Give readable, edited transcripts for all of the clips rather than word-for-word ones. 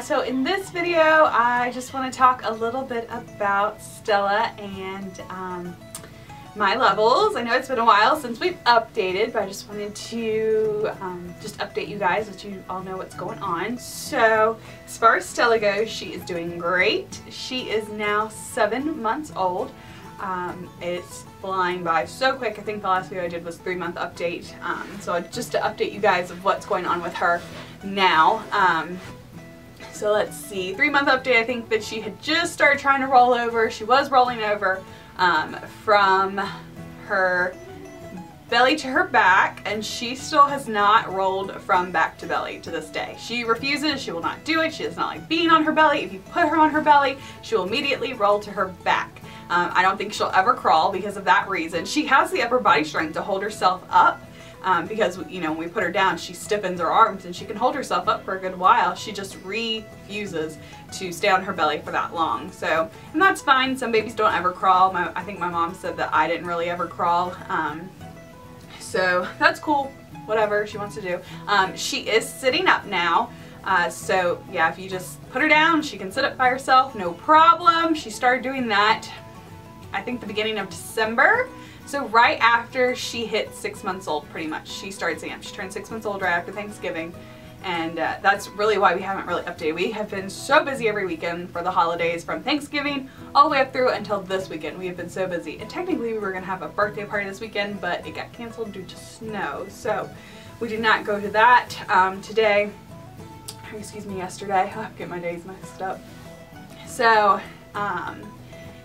So in this video, I just want to talk a little bit about Stella and my levels. I know it's been a while since we've updated, but I just wanted to just update you guys so you all know what's going on. So as far as Stella goes, she is doing great. She is now 7 months old. It's flying by so quick. I think the last video I did was 3-month update. So just to update you guys of what's going on with her now. So let's see, 3-month update. I think that she had just started trying to roll over. She was rolling over from her belly to her back, and she still has not rolled from back to belly to this day. She refuses. She will not do it. She does not like being on her belly. If you put her on her belly, she will immediately roll to her back. I don't think she'll ever crawl because of that reason. She has the upper body strength to hold herself up because, you know, when we put her down, she stiffens her arms and she can hold herself up for a good while. She just refuses to stay on her belly for that long. So, and that's fine. Some babies don't ever crawl. I think my mom said that I didn't really ever crawl. So that's cool. Whatever she wants to do. She is sitting up now. So yeah, if you just put her down, she can sit up by herself, no problem. She started doing that, I think, the beginning of December. So right after she hit 6 months old, pretty much, she started sitting up. She turned 6 months old right after Thanksgiving. And that's really why we haven't really updated. We have been so busy every weekend for the holidays, from Thanksgiving all the way up through until this weekend. We have been so busy. And technically we were going to have a birthday party this weekend, but it got canceled due to snow. So we did not go to that today. Excuse me, yesterday. I get my days mixed up. So,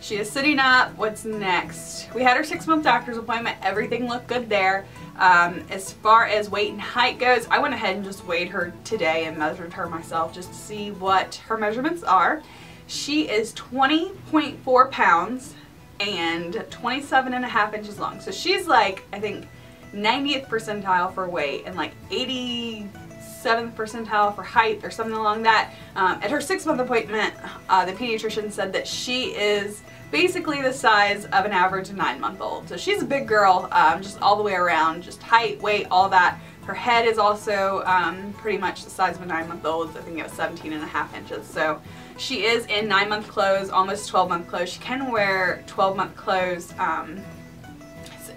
she is sitting up. What's next? We had her 6-month doctor's appointment. Everything looked good there. As far as weight and height goes, I went ahead and just weighed her today and measured her myself just to see what her measurements are. She is 20.4 pounds and 27.5 inches long. So she's like, I think, 90th percentile for weight and like 87th percentile for height or something along that. At her 6-month appointment, the pediatrician said that she is basically the size of an average 9-month-old. So she's a big girl, just all the way around, just height, weight, all that. Her head is also pretty much the size of a 9-month-old. I think it was 17.5 inches. So she is in 9-month clothes, almost 12-month clothes. She can wear 12-month clothes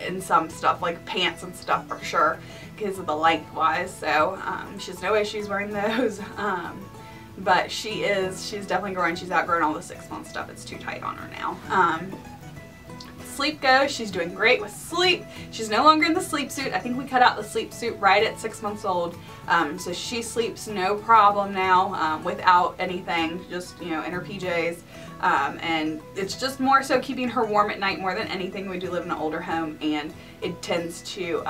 in some stuff, like pants and stuff for sure, because of the lengthwise. So she has no issues wearing those. But she's definitely growing. She's outgrown all the 6-month stuff. It's too tight on her now. Sleep goes, she's doing great with sleep. She's no longer in the sleep suit. I think we cut out the sleep suit right at 6 months old. So she sleeps no problem now without anything, just, you know, in her PJs. And it's just more so keeping her warm at night more than anything. We do live in an older home, and it tends to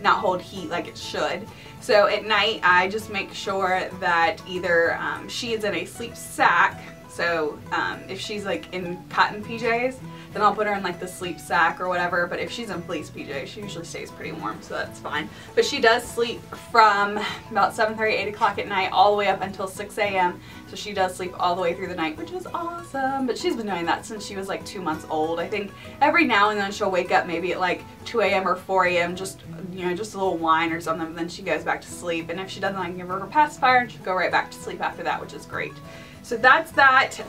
not hold heat like it should. So at night I just make sure that either she is in a sleep sack. So if she's like in cotton PJs, then I'll put her in like the sleep sack or whatever. But if she's in fleece PJs, she usually stays pretty warm, so that's fine. But she does sleep from about 7:30, 8 o'clock at night all the way up until 6 a.m. So she does sleep all the way through the night, which is awesome. But she's been doing that since she was like 2 months old. I think every now and then she'll wake up maybe at like 2 a.m. or 4 a.m. just, you know, just a little whine or something, but then she goes back to sleep. And if she doesn't, I can give her pacifier and she'll go right back to sleep after that, which is great. So that's that.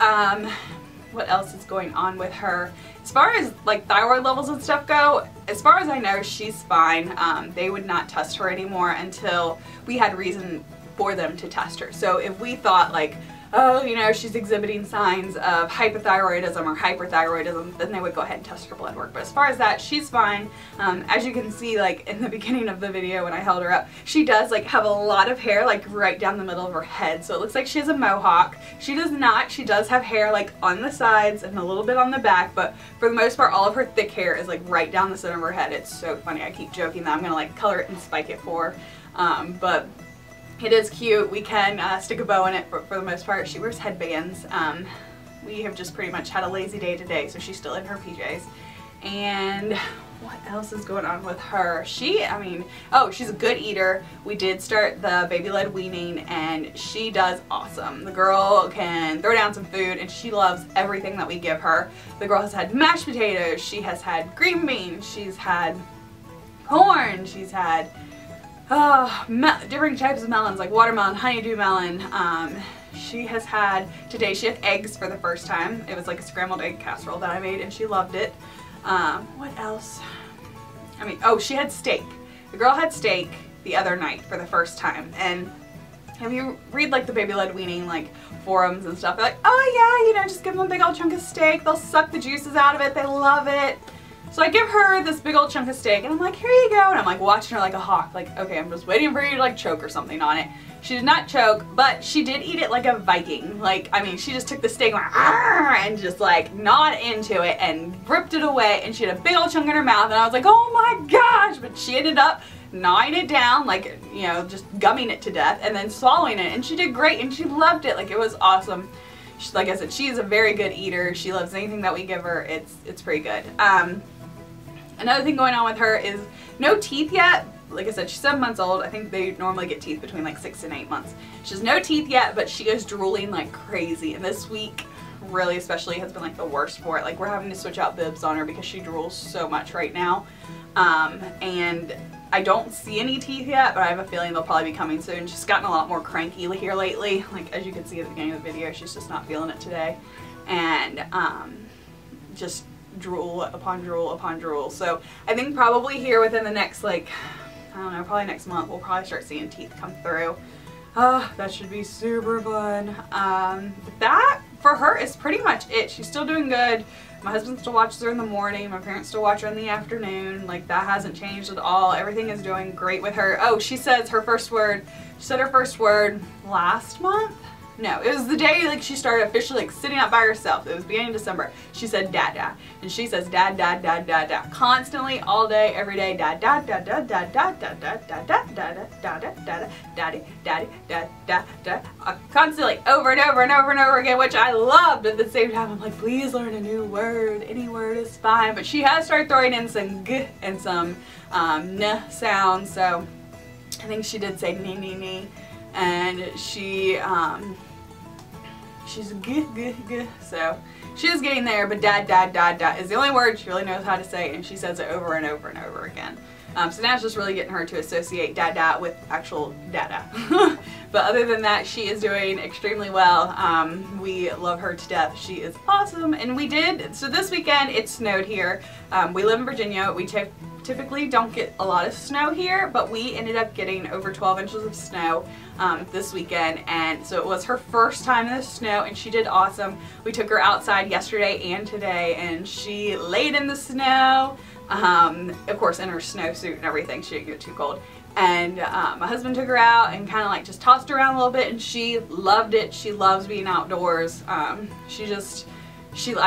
What else is going on with her? As far as like thyroid levels and stuff go, as far as I know, she's fine. They would not test her anymore until we had reason for them to test her. So if we thought like, oh, you know, she's exhibiting signs of hypothyroidism or hyperthyroidism, then they would go ahead and test her blood work. But as far as that, she's fine. As you can see, like in the beginning of the video when I held her up, she does like have a lot of hair like right down the middle of her head. So it looks like she has a mohawk. She does not. She does have hair like on the sides and a little bit on the back, but for the most part, all of her thick hair is like right down the center of her head. It's so funny. I keep joking that I'm gonna like color it and spike it for her. But it is cute. We can stick a bow in it for the most part. She wears headbands. We have just pretty much had a lazy day today, so she's still in her PJs. And what else is going on with her? Oh, she's a good eater. We did start the baby-led weaning, and she does awesome. The girl can throw down some food, and she loves everything that we give her. The girl has had mashed potatoes. She has had green beans. She's had corn. She's had different types of melons like watermelon, honeydew melon. She has had, today she had eggs for the first time. It was like a scrambled egg casserole that I made and she loved it. What else? I mean, oh, she had steak. The girl had steak the other night for the first time. And if you read like the baby-led weaning like forums and stuff, they're like, oh yeah, you know, just give them a big old chunk of steak. They'll suck the juices out of it. They love it. So I give her this big old chunk of steak and I'm like, here you go. And I'm like watching her like a hawk. Like, okay, I'm just waiting for you to like choke or something on it. She did not choke, but she did eat it like a Viking. Like, I mean, she just took the steak and just like gnawed into it and ripped it away. And she had a big old chunk in her mouth. And I was like, oh my gosh. But she ended up gnawing it down, like, you know, just gumming it to death and then swallowing it. And she did great and she loved it. Like, it was awesome. She, like I said, she is a very good eater. She loves anything that we give her. It's pretty good. Another thing going on with her is no teeth yet. Like I said, she's 7 months old. I think they normally get teeth between like 6 and 8 months. She has no teeth yet, but she is drooling like crazy. And this week, really especially, has been like the worst for it. Like, we're having to switch out bibs on her because she drools so much right now. And I don't see any teeth yet, but I have a feeling they'll probably be coming soon. She's gotten a lot more cranky here lately. Like, as you can see at the beginning of the video, she's just not feeling it today. And just drool upon drool upon drool. So I think probably here within the next, like, I don't know, probably next month, we'll probably start seeing teeth come through. That should be super fun. That for her is pretty much it. She's still doing good. My husband still watches her in the morning. My parents still watch her in the afternoon. Like, that hasn't changed at all. Everything is doing great with her. Oh, she says her first word. She said her first word last month? No, it was the day like she started officially like sitting out by herself. It was beginning of December. She said dada. And she says dad, dad, dad, dad, dad. Constantly, all day, every day, dad, dad, dad, dad, dad, dad, dad, dad, dad, dad, dad, dad, dad, dad, daddy, daddy, dad, dad, dad. Constantly over and over and over and over again, which I loved. At the same time, I'm like, please learn a new word. Any word is fine. But she has started throwing in some g and some n sounds. So I think she did say nee, nee, nee. And she's g. So she is getting there, but dad, dad, dad, dad is the only word she really knows how to say, and she says it over and over and over again. So now it's just really getting her to associate dad, dad with actual dada. But other than that, she is doing extremely well. We love her to death. She is awesome. And we did, so this weekend it snowed here. We live in Virginia. We typically don't get a lot of snow here, but we ended up getting over 12 inches of snow this weekend, and so it was her first time in the snow and she did awesome. We took her outside yesterday and today and she laid in the snow, of course in her snowsuit and everything. She didn't get too cold. And my husband took her out and kind of like just tossed her around a little bit and she loved it. She loves being outdoors. I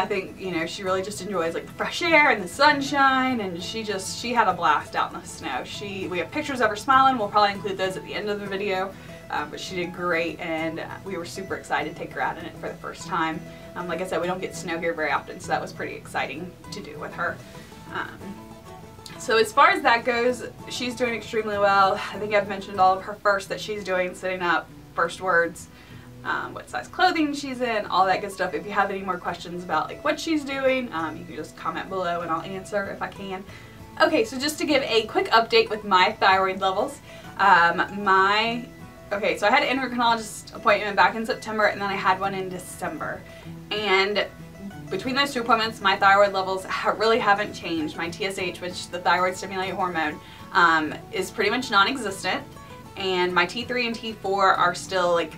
think, you know, she really just enjoys like the fresh air and the sunshine, and she had a blast out in the snow. We have pictures of her smiling. We'll probably include those at the end of the video. But she did great and we were super excited to take her out in it for the first time. Like I said, we don't get snow here very often, so that was pretty exciting to do with her. So as far as that goes, she's doing extremely well. I think I've mentioned all of her first that she's doing, sitting up, first words, what size clothing she's in, all that good stuff. If you have any more questions about like what she's doing, you can just comment below and I'll answer if I can. Okay, so just to give a quick update with my thyroid levels. Okay, so I had an endocrinologist appointment back in September and then I had one in December. And between those two appointments, my thyroid levels really haven't changed. My TSH, which the thyroid stimulating hormone, is pretty much non-existent. And my T3 and T4 are still like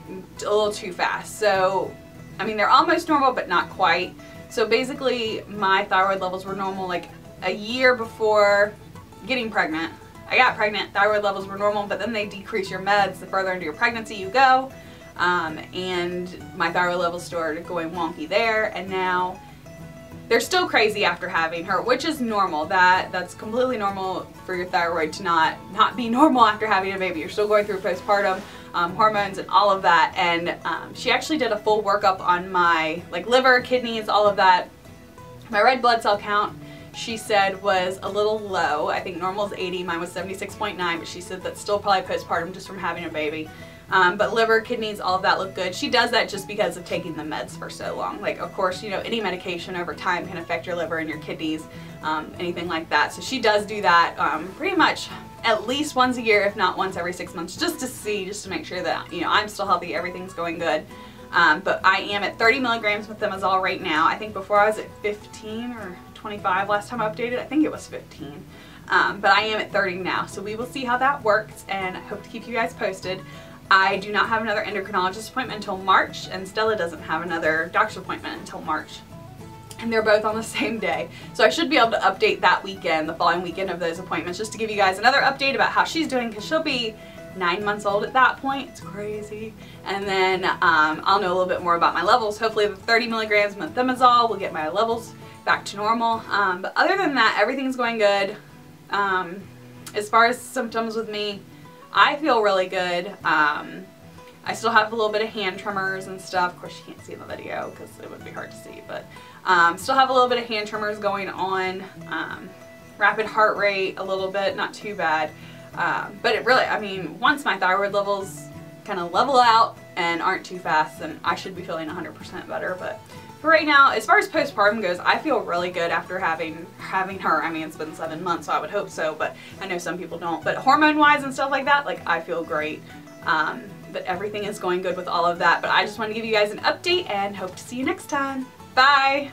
a little too fast. So, I mean, they're almost normal, but not quite. So basically, my thyroid levels were normal like a year before getting pregnant. I got pregnant, thyroid levels were normal, but then they decrease your meds the further into your pregnancy you go. And my thyroid levels started going wonky there, and now they're still crazy after having her, which is normal. That's completely normal for your thyroid to not be normal after having a baby. You're still going through postpartum hormones and all of that. And she actually did a full workup on my like liver, kidneys, all of that. My red blood cell count, she said, was a little low. I think normal is 80, mine was 76.9, but she said that's still probably postpartum just from having a baby. But liver, kidneys, all of that look good. She does that just because of taking the meds for so long. Like, of course, you know, any medication over time can affect your liver and your kidneys, anything like that. So she does do that pretty much at least once a year, if not once every 6 months, just to see, just to make sure that, you know, I'm still healthy, everything's going good. But I am at 30 milligrams methimazole right now. I think before I was at 15 or 25 last time I updated. I think it was 15. But I am at 30 now, so we will see how that works, and I hope to keep you guys posted. I do not have another endocrinologist appointment until March, and Stella doesn't have another doctor's appointment until March. And they're both on the same day. So I should be able to update that weekend, the following weekend of those appointments, just to give you guys another update about how she's doing, because she'll be 9 months old at that point. It's crazy. And then I'll know a little bit more about my levels. Hopefully the 30 milligrams methimazole will get my levels back to normal. But other than that, everything's going good. As far as symptoms with me, I feel really good. I still have a little bit of hand tremors and stuff. Of course you can't see in the video because it would be hard to see, but still have a little bit of hand tremors going on. Rapid heart rate a little bit, not too bad. But it really, I mean, once my thyroid levels kind of level out and aren't too fast, then I should be feeling 100% better. But for right now, as far as postpartum goes, I feel really good after having her. I mean, it's been 7 months, so I would hope so, but I know some people don't. But hormone-wise and stuff like that, like, I feel great. But everything is going good with all of that. But I just want to give you guys an update and hope to see you next time. Bye!